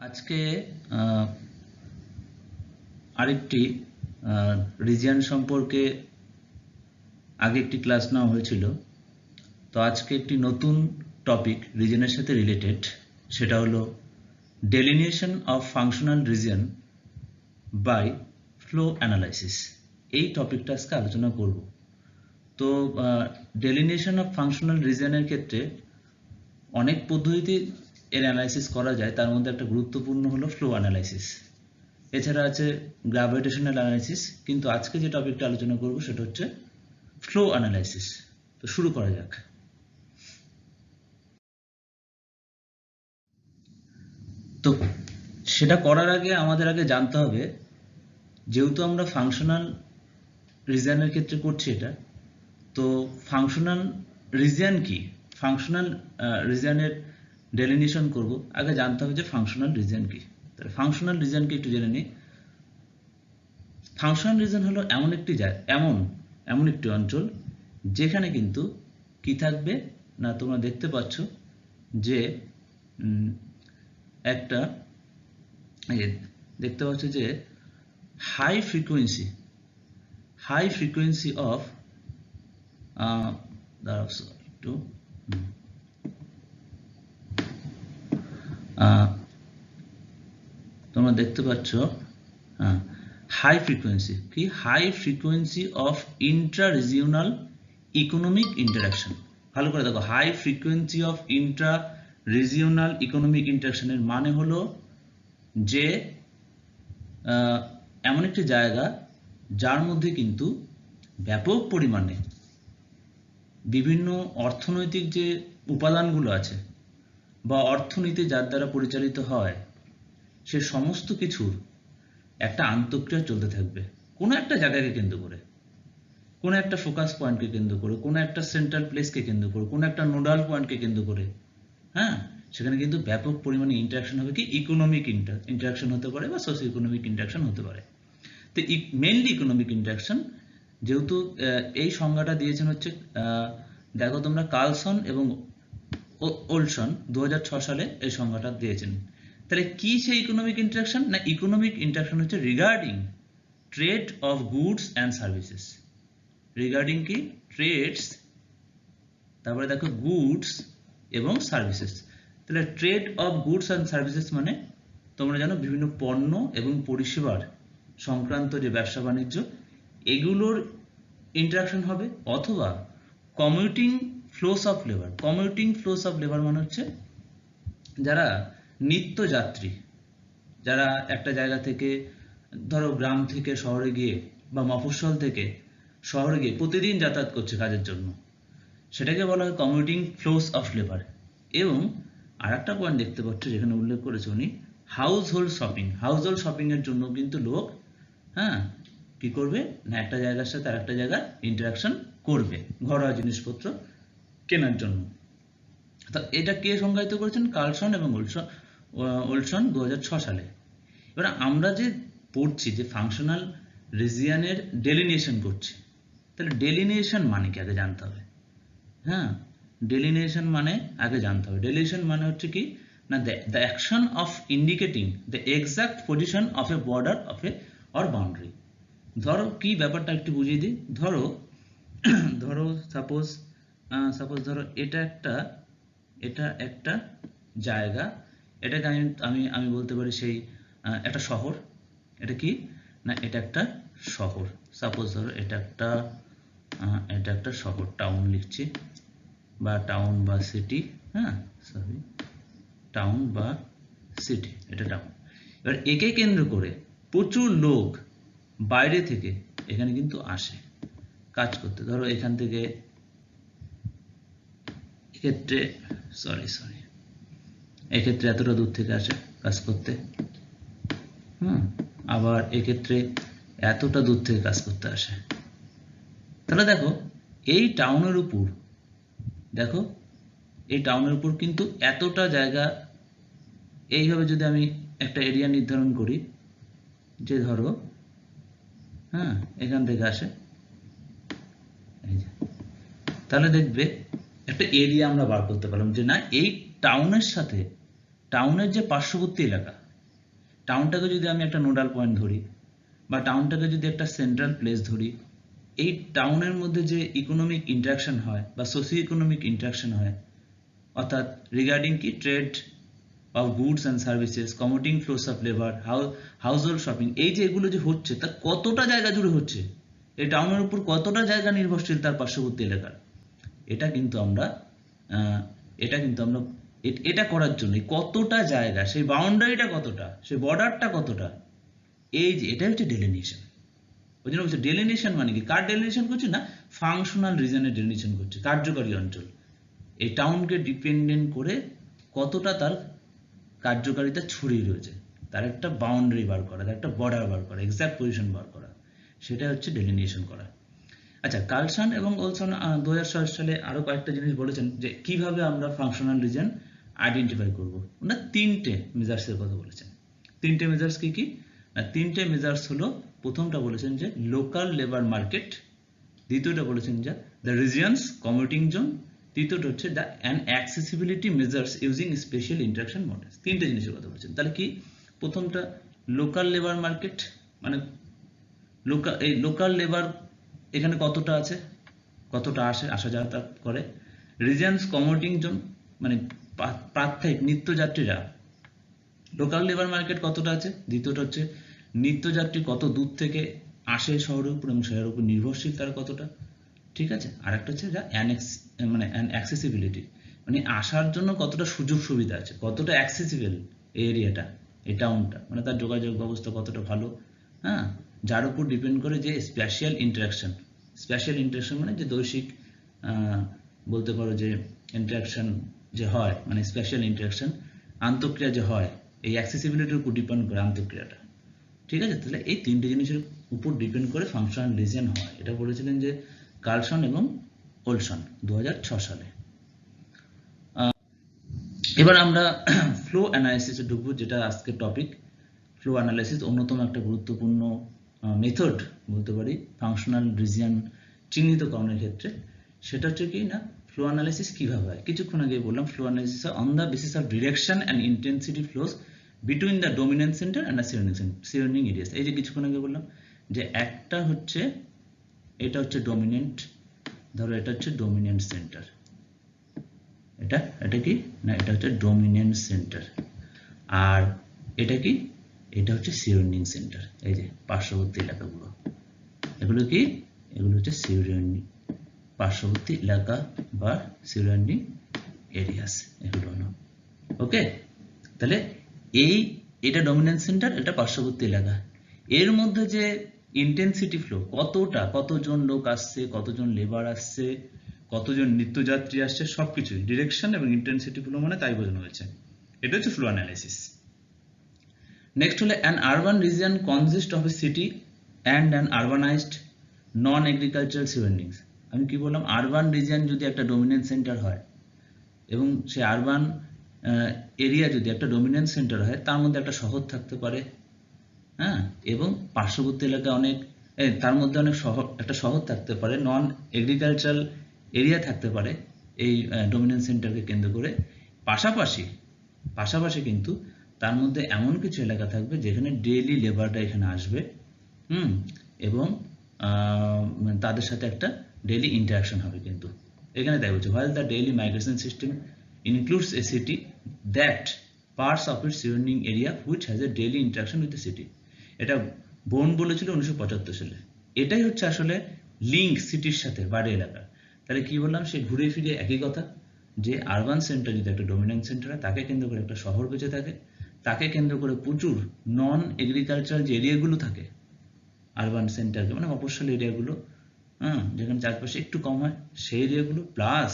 আজকে আরেকটি রিজিয়ন সম্পর্কে আগে একটি ক্লাস নেওয়া হয়েছিল। তো আজকে একটি নতুন টপিক রিজিয়নের সাথে রিলেটেড, সেটা হলো delineation of functional region by flow analysis. এই টপিকটা আজকে আলোচনা করব। তো ডেলিনিয়েশন অফ ফাংশনাল রিজিয়নের ক্ষেত্রে অনেক পদ্ধতিতে এর অ্যানালাইসিস করা যায়, তার মধ্যে একটা গুরুত্বপূর্ণ হলো ফ্লো অ্যানালাইসিস। এছাড়া আছে গ্র্যাভিটেশনাল অ্যানালাইসিস, কিন্তু আজকে যে টপিকটা আলোচনা করব সেটা হচ্ছে ফ্লো অ্যানালাইসিস। তো শুরু করা যাক। তো সেটা করার আগে আমাদের আগে জানতে হবে, যেহেতু আমরা ফাংশনাল রিজিয়নের ক্ষেত্রে করছি এটা, তো ফাংশনাল রিজিয়ন কি, ফাংশনাল রিজিয়নের ডেলিনিয়েশন করব, আগে জানতে হবে যে ফাংশনাল রিজিয়ন কি। তাহলে ফাংশনাল রিজিয়নকে একটু জেনে নিই। ফাংশনাল রিজিয়ন হলো এমন একটি অঞ্চল যেখানে কিন্তু কি থাকবে না, তোমরা দেখতে পাচ্ছ যে একটা দেখতে পাচ্ছ যে হাই ফ্রিকোয়েন্সি অফ তোমরা দেখতে পাচ্ছ high frequency of intra regional economic interaction. ভালো করে দেখো, high frequency of intra regional economic ইন্টারাকশনের মানে হলো যে এমন একটি জায়গা যার মধ্যে কিন্তু ব্যাপক পরিমাণে বিভিন্ন অর্থনৈতিক যে উপাদানগুলো আছে বা অর্থনীতি যার দ্বারা পরিচালিত হয়, সে সমস্ত কিছুর একটা আন্তঃক্রিয়া চলতে থাকবে কোনো একটা জায়গাকে কেন্দ্র করে, কোনো একটা ফোকাস পয়েন্টকে কেন্দ্র করে, কোনো একটা সেন্ট্রাল প্লেসকে কেন্দ্র করে, কোনো একটা নোডাল পয়েন্টকে কেন্দ্র করে। হ্যাঁ, সেখানে কিন্তু ব্যাপক পরিমাণে ইন্টারাকশন হবে, কি ইকোনমিক ইন্টারাকশন হতে পারে বা সোশিও ইকোনমিক ইন্টারাকশন হতে পারে। তো মেইনলি ইকোনমিক ইন্টারাকশন, যেহেতু এই সংজ্ঞাটা দিয়েছেন হচ্ছে দেখো তোমরা কার্লসন এবং ওলসন 2006 সালে এই সংজ্ঞাটা দিয়েছেন। তাহলে কি সেই ইকোনমিক ইন্টারাকশন না, ইকোনমিক ইন্টারাকশন হচ্ছে regarding trade of goods and services. Regarding কি ট্রেডস, তারপরে দেখো গুডস এবং সার্ভিসেস। তাহলে trade of goods and services মানে তোমরা জানো বিভিন্ন পণ্য এবং পরিষেবার সংক্রান্ত যে ব্যবসা বাণিজ্য, এগুলোর ইন্টারাকশন হবে, অথবা কমিউটিং ফ্লোস অফ লেবার মানে হচ্ছে যারা নিত্যযাত্রী, যারা একটা জায়গা থেকে ধরো গ্রাম থেকে শহরে গিয়ে বা মফস্বল থেকে শহরে গিয়ে প্রতিদিন যাতায়াত করছে কাজের জন্য, সেটাকে বলা হয় কমিউটিং ফ্লোস অফ লেবার। এবং আর একটা পয়েন্ট দেখতে পাচ্ছ যেখানে উল্লেখ করেছে উনি, হাউস হোল্ড শপিং এর জন্য কিন্তু লোক কি করবে না, একটা জায়গার সাথে আর একটা জায়গায় ইন্টারাকশন করবে ঘরোয়া জিনিসপত্র কেনার জন্য। তো এটা কে সংজ্ঞায়িত করেছেন? কার্লসন এবং ওলসন 2006 সালে। এবার আমরা যে পড়ছি যে ফাংশনাল রিজিয়নের ডেলিনিয়েশন করছি, তাহলে ডেলিনিয়েশন মানে কি আগে জানতে হবে। ডেলিনিয়েশন মানে আগে জানতে হবে। ডেলিনিয়েশন মানে হচ্ছে কি না, the action of indicating the exact position of A border of a or boundary. ধরো কি ব্যাপারটা একটু বুঝিয়ে দিই। ধরো সাপোজ ধরো এটা একটা জায়গা, এটাকে আমি বলতে পারি সেই একটা শহর। এটা কি না, এটা একটা শহর। সাপোজ ধরো এটা একটা শহর, টাউন লিখছি, বা টাউন বা সিটি, টাউন বা সিটি, এটা টাউন। এবার একে কেন্দ্র করে প্রচুর লোক বাইরে থেকে এখানে কিন্তু আসে কাজ করতে। ধরো এখান থেকে এক্ষেত্রে এতটা দূর থেকে আসে কাজ করতে, আবার এক্ষেত্রে এতটা দূর থেকে কাজ করতে আসে। তাহলে দেখো এই টাউনের উপর কিন্তু এতটা জায়গা, এইভাবে যদি আমি একটা এরিয়া নির্ধারণ করি যে ধরো এখান থেকে আসে, তাহলে দেখবে একটা এরিয়া আমরা বার করতে পারলাম যে না, এই টাউনের যে পার্শ্ববর্তী এলাকা, টাউনটাকে যদি আমি একটা নোডাল পয়েন্ট ধরি বা টাউনটাকে যদি একটা সেন্ট্রাল প্লেস ধরি, এই টাউনের মধ্যে যে ইকোনমিক ইন্টারাকশন হয় বা সোশিও ইকোনমিক ইন্টারাকশন হয়, অর্থাৎ রিগার্ডিং কি trade of goods and services, commuting flows of labour, household shopping, এই যে এগুলো যে হচ্ছে তা কতটা জায়গা জুড়ে হচ্ছে, এই টাউনের উপর কতটা জায়গা নির্ভরশীল তার পার্শ্ববর্তী এলাকার, এটা কিন্তু আমরা এটা করার জন্য কতটা জায়গা, সেই বাউন্ডারিটা কতটা, সেই বর্ডারটা কতটা, এই যে এটা হচ্ছে ডেলিনিয়েশন। ওই জন্য বলছে ডেলিনিয়েশন মানে কি, কার ডেলিনিয়েশন করছে না, ফাংশনাল রিজনের ডেলিনিয়েশন করছে, কার্যকরী অঞ্চল। এই টাউনকে ডিপেন্ডেন্ট করে কতটা তার কার্যকারিতা ছড়িয়ে রয়েছে, তার একটা বাউন্ডারি বার করা, তার একটা বর্ডার বার করা, এক্সাক্ট পজিশন বার করা, সেটা হচ্ছে ডেলিনিয়েশন করা। আচ্ছা, কার্লসন এবং ওলসন 2006 সালে আরো কয়েকটা জিনিস বলেছেন যে কিভাবে আমরা ফাংশনাল রিজন আইডেন্টিফাই করব। ওনারা তিনটে মেজার্সের কথা বলেছেন। তিনটে মেজার্স কি কি না, তিনটে মেজার্স হলো, প্রথমটা বলেছেন যে লোকাল লেবার মার্কেট, দ্বিতীয়টা বলেছেন যে দ্য রিজিয়নস কমিউটিং জোন, তৃতীয়টা হচ্ছে the an accessibility measures using special interaction models. তিনটে জিনিসের কথা বলেছেন। তাহলে কি, প্রথমটা লোকাল লেবার মার্কেট, মানে লোকাল লেবার এখানে কতটা আছে, কতটা আসা যাতায়াত করে। রিজিয়নস কমিউটিং জোন মানে প্রাত্যহিক নিত্যযাত্রীরা, লোকাল লেবার মার্কেট কতটা আছে। দ্বিতীয়টা হচ্ছে নিত্যযাত্রী কত দূর থেকে আসে শহরের উপর এবং শহরের উপর নির্ভরশীল তারা কতটা, ঠিক আছে। আর একটা হচ্ছে যা অ্যাক্সেসিবিলিটি, মানে আসার জন্য কতটা সুযোগ সুবিধা আছে, কতটা অ্যাক্সেসিবল এই এরিয়াটা, এই টাউনটা, মানে তার যোগাযোগ ব্যবস্থা কতটা ভালো, হ্যাঁ, যার উপর ডিপেন্ড করে যে স্পেশাল ইন্টারাকশন মানে যে দৈশিক বলতে পারো যে ইন্টারাকশন যে হয়, মানে স্পেশাল ইন্টারাকশন, আন্তঃক্রিয়া যে হয়, এই অ্যাক্সেসিবিলিটির উপর ডিপেন্ড করে আন্তঃক্রিয়াটা, ঠিক আছে। তাহলে এই তিনটে জিনিসের উপর ডিপেন্ড করে ফাংশনাল রিজন হয়, এটা বলেছিলেন যে কার্লসন এবং ওলসন 2006 সালে। এবার আমরা ফ্লো অ্যানালাইসিসে ঢুকবো, যেটা আজকের টপিক। ফ্লো অ্যানালাইসিস অন্যতম একটা গুরুত্বপূর্ণ মেথড বলতে পারি ফাংশনাল রিজিয়ন চিহ্নিতকরণের ক্ষেত্রে। সেটা হচ্ছে কি না, ফ্লো অ্যানালাইসিস কিভাবে হয়, কিছুক্ষণ আগে বললাম। Flow analysis on the basis of direction and intensity flows between the dominant centre and the surrounding areas. এই যে কিছুক্ষণ আগে বললাম যে একটা হচ্ছে, এটা হচ্ছে ডোমিনেন্ট, ধরো এটা হচ্ছে ডোমিনেন্ট সেন্টার, এটা কি না, এটা হচ্ছে ডোমিনেন্ট সেন্টার, আর এটা কি, এটা হচ্ছে সারাউন্ডিং সেন্টার। এই যে পার্শ্ববর্তী এলাকাগুলো, এগুলো কি, এগুলো হচ্ছে সারাউন্ডিং পার্শ্ববর্তী এলাকা বা সারাউন্ডিং এরিয়াস, এগুলো হলো ওকে। তাহলে এটা ডমিনেন্ট সেন্টার, এটা পার্শ্ববর্তী এলাকা, এর মধ্যে যে ইন্টেন্সিটি ফ্লো কতটা, কতজন লোক আসছে, কতজন লেবার আসছে, কতজন নিত্যযাত্রী আসছে, সবকিছু ডিরেকশন এবং ইন্টেন্সিটি ফ্লো মানে তাই বোঝানো হয়েছে। এটা হচ্ছে ফ্লো অ্যানালাইসিস। নেক্সট হলো an urban region consist of a city and an urbanised non agricultural surroundings. আমি কি বললাম, আরবান রিজিয়ন যদি একটা ডমিনেন্ট সেন্টার হয় এবং সে আরবান এরিয়া যদি একটা ডমিনেন্ট সেন্টার হয়, তার মধ্যে একটা শহর থাকতে পারে, হ্যাঁ, এবং পার্শ্ববর্তী এলাকায় তার মধ্যে অনেক একটা শহর থাকতে পারে, নন এগ্রিকালচারাল এরিয়া থাকতে পারে এই ডমিনেন্ট সেন্টারকে কেন্দ্র করে। পাশাপাশি কিন্তু তার মধ্যে এমন কিছু এলাকা থাকবে যেখানে ডেইলি লেবারটা এখানে আসবে, এবং তাদের সাথে একটা ডেইলি ইন্টারাকশন হবে। কিন্তু এখানে তাই বলছে, while the daily migration system includes a city, that parts of its surrounding area which has a daily interaction with the city. এটা বোন বলেছিল 1975 সালে। এটাই হচ্ছে আসলে লিঙ্ক সিটির সাথে বাড়ি এলাকার। তাহলে কি বললাম, সে ঘুরে ফিরে একই কথা, যে আরবান সেন্টার যদি একটা ডমিনেন্ট সেন্টার হয়, তাকে কেন্দ্র করে একটা শহর বেঁচে থাকে, তাকে কেন্দ্র করে প্রচুর নন এগ্রিকালচারাল যে এরিয়াগুলো থাকে আরবান সেন্টারকে, মানে মফস্বল এরিয়াগুলো, যেখানে চারপাশে একটু কম হয় সেই এরিয়াগুলো, প্লাস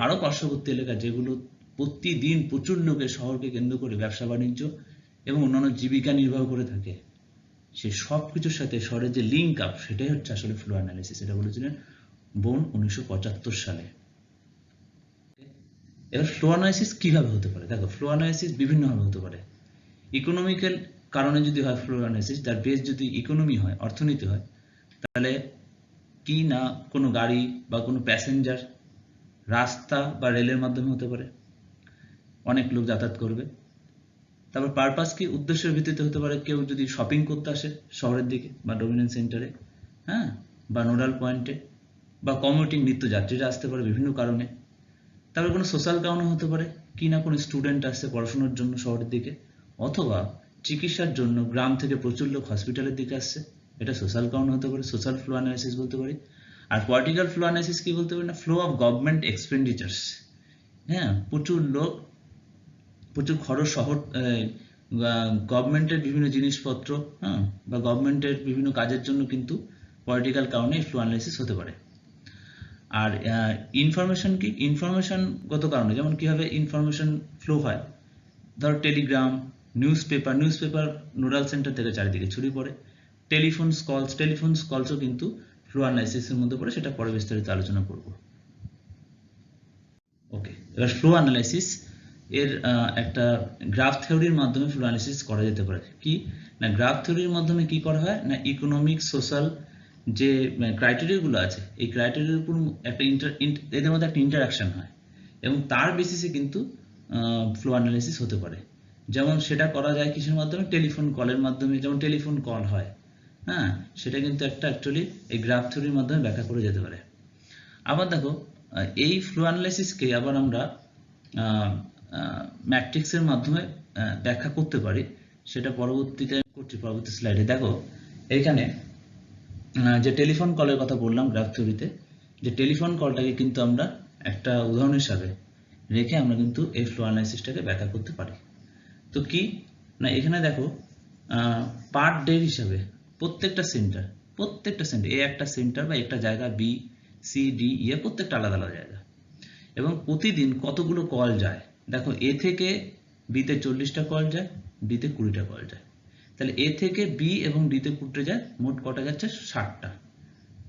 আরো পার্শ্ববর্তী এলাকা যেগুলো প্রতিদিন প্রচুর লোকের শহরকে কেন্দ্র করে ব্যবসা বাণিজ্য এবং অন্যান্য জীবিকা নির্বাহ করে থাকে, সেই সব কিছুর সাথে শহরের যে লিঙ্ক আপ, সেটাই হচ্ছে আসলে ফ্লো অ্যানালিসিস। এটা বলেছিলেন বোন 1975 সালে। এবার ফ্লো অ্যানালিসিস কিভাবে হতে পারে, দেখো ফ্লো অ্যানালিসিস বিভিন্নভাবে হতে পারে। ইকোনমিক্যাল কারণে যদি হয় ফ্লো অ্যানালিসিস, তার বেস যদি ইকোনমি হয়, অর্থনীতি হয়, তাহলে কি না কোনো গাড়ি বা কোনো প্যাসেঞ্জার রাস্তা বা রেলের মাধ্যমে হতে পারে, অনেক লোক যাতায়াত করবে, তারপর পারপাস কি, উদ্দেশ্যের ভিত্তিতে হতে পারে কেউ যদি শপিং করতে আসে শহরের দিকে বা ডোমিনেন্স সেন্টারে, হ্যাঁ, বা নোডাল পয়েন্টে, বা কমিউটিং নিত্যযাত্রীরা আসতে পারে বিভিন্ন কারণে। তারপরে কোনো সোশ্যাল কারণে হতে পারে কি না কোনো স্টুডেন্ট আসছে পড়াশোনার জন্য শহরের দিকে, অথবা চিকিৎসার জন্য গ্রাম থেকে প্রচুর লোক হসপিটালের দিকে আসছে, এটা সোশ্যাল কারণ হতে পারে, সোশ্যাল ফ্লো অ্যানালাইসিস বলতে পারি। আর পলিটিক্যাল ফ্লো অ্যানালাইসিস কি বলতে পারি না, ফ্লো অফ গভর্নমেন্ট এক্সপেন্ডিচার্স, হ্যাঁ, প্রচুর লোক, প্রচুর খরচ, শহর, গভর্নমেন্টের বিভিন্ন জিনিসপত্র, হ্যাঁ, বা গভর্নমেন্টের বিভিন্ন কাজের জন্য কিন্তু পলিটিক্যাল কারণে ফ্লো অ্যানালাইসিস হতে পারে। আর ইনফরমেশন কি, ইনফরমেশনগত কারণে, যেমন কিভাবে ইনফরমেশন ফ্লো হয়, ধর Telegram, news paper nodal centre থেকে চারিদিকে ছড়িয়ে পড়ে। টেলিফোন কলসও কিন্তু ফ্লো অ্যানালাইসিসের মধ্যে পড়ে, সেটা পরে বিস্তারিত আলোচনা করব। ওকে, এবার ফ্লো অ্যানালাইসিস এর একটা গ্রাফ থিওরির মাধ্যমে ফ্লো অ্যানালাইসিস করা যেতে পারে। কি না, গ্রাফ থিওরির মাধ্যমে কি করা হয় না, ইকোনমিক, সোশ্যাল যে ক্রাইটেরিয়াগুলো আছে, এই ক্রাইটেরিয়ার উপর একটা এদের মধ্যে একটা ইন্টারাকশন হয়, এবং তার বেসিসে কিন্তু ফ্লো অ্যানালাইসিস হতে পারে। যেমন সেটা করা যায় কিসের মাধ্যমে, টেলিফোন কলের মাধ্যমে, যেমন টেলিফোন কল হয়, হ্যাঁ, সেটা কিন্তু একটা অ্যাকচুয়ালি এই গ্রাফ থিওরির মাধ্যমে ব্যাখ্যা করে যেতে পারে। আবার দেখো, এই ফ্লো অ্যানালাইসিসকে আবার আমরা ম্যাট্রিক্সের মাধ্যমে ব্যাখ্যা করতে পারি, সেটা পরবর্তীতে করছি, পরবর্তী স্লাইডে। দেখো এইখানে যে টেলিফোন কলের কথা বললাম গ্রাফ থিওরিতে, যে টেলিফোন কলটাকে কিন্তু আমরা একটা উদাহরণ হিসাবে রেখে আমরা কিন্তু এই ফ্লো অ্যানালাইসিসটাকে ব্যাখ্যা করতে পারি। তো কি না, এখানে দেখো পার ডে হিসাবে প্রত্যেকটা সেন্টার, এ একটা সেন্টার বা একটা জায়গা, বি, সি, ডি, ই, প্রত্যেকটা আলাদা আলাদা জায়গা, এবং প্রতিদিন কতগুলো কল যায়। দেখো এ থেকে বিতে 40টা কল যায়, ডিতে 20টা কল যায়, তাহলে এ থেকে বি এবং ডিতে 20 যায়, মোট কটা যাচ্ছে 60টা।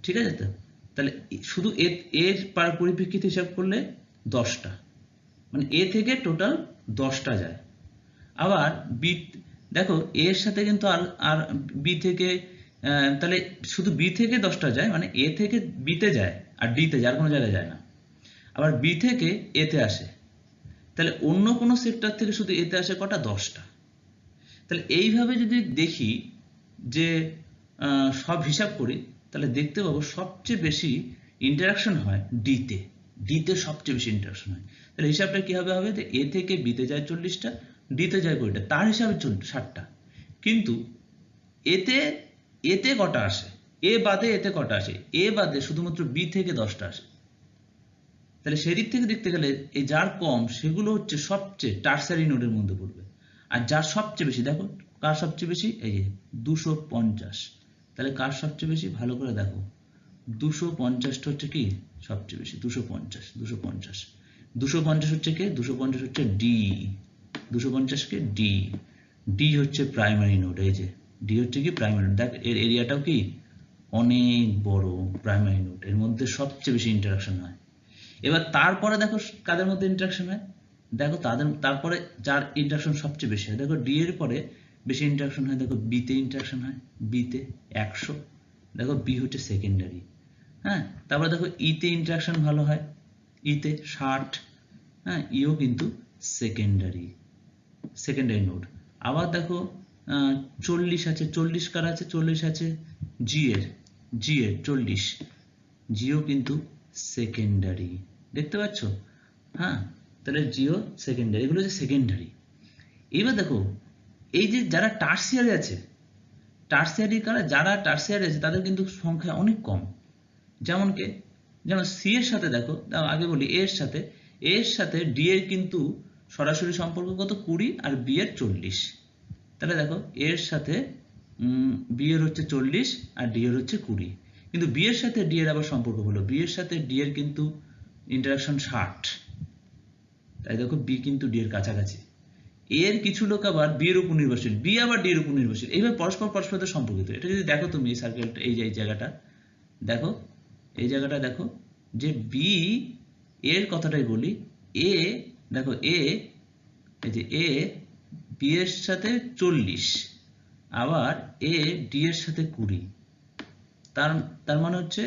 ঠিক আছে, তো তাহলে শুধু এর পরিপ্রেক্ষিতে হিসাব করলে 10টা, মানে এ থেকে টোটাল 10টা যায়। আবার বি, দেখো এর সাথে কিন্তু আর বি থেকে, তাহলে শুধু বি থেকে 10টা যায়, মানে এ থেকে বিতে যায় আর ডিতে যায়, আর কোনো জায়গায় যায় না। আবার বি থেকে এতে আসে, তাহলে অন্য কোনো সেক্টর থেকে শুধু এতে আসে কটা, 10টা। তাহলে এইভাবে যদি দেখি যে সব হিসাব করি, তাহলে দেখতে পাবো সবচেয়ে বেশি ইন্টারাকশন হয় ডিতে সবচেয়ে বেশি ইন্টারাকশন হয়। তাহলে হিসাবটা কিভাবে হবে, যে এ থেকে বিতে যায় 40টা, ডিতে যায় 20টা, তার হিসাবে 60টা। কিন্তু এতে কটা আসে, এ বাদে এতে কটা আসে, এ বাদে শুধুমাত্র বি থেকে 10টা আসে। তাহলে সেদিক থেকে দেখতে গেলে এই যার কম সেগুলো হচ্ছে সবচেয়ে টারসারি নোডের মধ্যে পড়বে, আর যার সবচেয়ে বেশি, দেখো কার সবচেয়ে বেশি, এই যে 250। তাহলে কার সবচেয়ে বেশি, ভালো করে দেখো, 250টা হচ্ছে কি সবচেয়ে বেশি, 250 হচ্ছে কে, 250 হচ্ছে ডি, 250 কে ডি হচ্ছে প্রাইমারি নোড। এই যে ডি হচ্ছে কি প্রাইমারি নোড, দেখ এর এরিয়াটাও কি অনেক বড়, প্রাইমারি নোড, এর মধ্যে সবচেয়ে বেশি ইন্টারাকশন হয়। এবার তারপরে দেখো কাদের মধ্যে ইন্টারাকশন হয়, দেখো তারপরে যার ইন্টারাকশন সবচেয়ে বেশি হয়, দেখো ডি এর পরে বেশি ইন্টারাকশন হয়, দেখো বিতে ইন্টারাকশন হয়, বিতে 100, দেখো বি হচ্ছে সেকেন্ডারি, হ্যাঁ। তারপরে দেখো ইতে ইন্টারাকশন ভালো হয়, ইতে 60, হ্যাঁ, ইও কিন্তু সেকেন্ডারি নোড। আবার দেখো 40 আছে, 40 কার আছে, 40 আছে জি এর 40, জিও কিন্তু সেকেন্ডারি, দেখতে পাচ্ছ, হ্যাঁ। তাহলে জিও সেকেন্ডারি, এগুলো হচ্ছে সেকেন্ডারি। এবার দেখো এই যে যারা টার্সিয়ারি আছে, যারা টার্সিয়ারি আছে তাদের কিন্তু সংখ্যা অনেক কম। যেমন সি এর সাথে দেখো, আগে বলি এর সাথে ডি এর কিন্তু সরাসরি সম্পর্ক কত, 20, আর বি এর 40। তাহলে দেখো এর সাথে বি এর হচ্ছে 40 আর ডি এর হচ্ছে 20, কিন্তু বি এর সাথে ডি এর আবার সম্পর্ক হলো, বি এর সাথে ডি এর কিন্তু ইন্টারাকশন 60, তাই দেখো বি কিন্তু ডি এর কাছাকাছি। এর কিছু লোক আবার বি এর উপর নির্ভরশীল, বি আবার ডি এর উপর নির্ভরশীল, এইভাবে পরস্পর সম্পর্কিত। এটা যদি দেখো তুমি এই সার্কেলটা, এই জায়গাটা দেখো, এই জায়গাটা দেখো, যে বি এর কথাটাই বলি, এ দেখো এই যে এ বি এর সাথে 40, আবার এ ডি এর সাথে 20, তার মানে হচ্ছে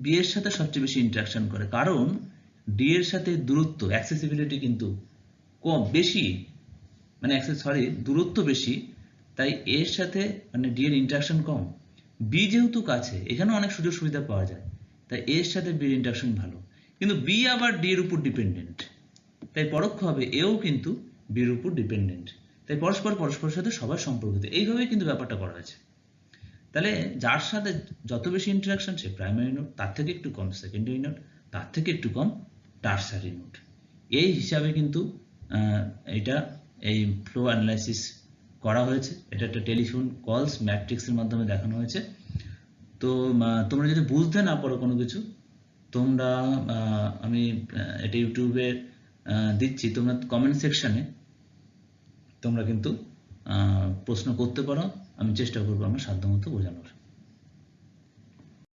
বি এর সাথে সবচেয়ে বেশি ইন্টারাকশন করে, কারণ ডি এর সাথে দূরত্ব, অ্যাক্সেসিবিলিটি কিন্তু কম, বেশি, মানে দূরত্ব বেশি, তাই এর সাথে মানে ডি এর ইন্টারাকশন কম। বি যেহেতু কাছে, এখানে অনেক সুযোগ সুবিধা পাওয়া যায়, তাই এর সাথে বির ইন্টারাকশন ভালো। কিন্তু বি আবার ডি এর উপর ডিপেন্ডেন্ট, তাই পরোক্ষভাবে এও কিন্তু বির উপর ডিপেন্ডেন্ট, তাই পরস্পরের সাথে সবার সম্পর্কিত। এইভাবেই কিন্তু ব্যাপারটা করা হয়েছে। তাহলে যার সাথে যত বেশি ইন্টারাকশন সে প্রাইমারি নোড, তার থেকে একটু কম সেকেন্ডারি নোড, তার থেকে একটু কম টারসারি নোড। এই হিসাবে কিন্তু এটা এই ফ্লো অ্যানালাইসিস করা হয়েছে। এটা একটা টেলিফোন কলস ম্যাট্রিক্সের মাধ্যমে দেখানো হয়েছে। তো তোমরা যদি বুঝতে না পারো কোনো কিছু, তোমরা আমি এটা ইউটিউবে দিচ্ছি, তোমরা কমেন্ট সেকশনে তোমরা কিন্তু প্রশ্ন করতে পারো, আমি চেষ্টা করবো আমার সাধ্যমতো বোঝানোর।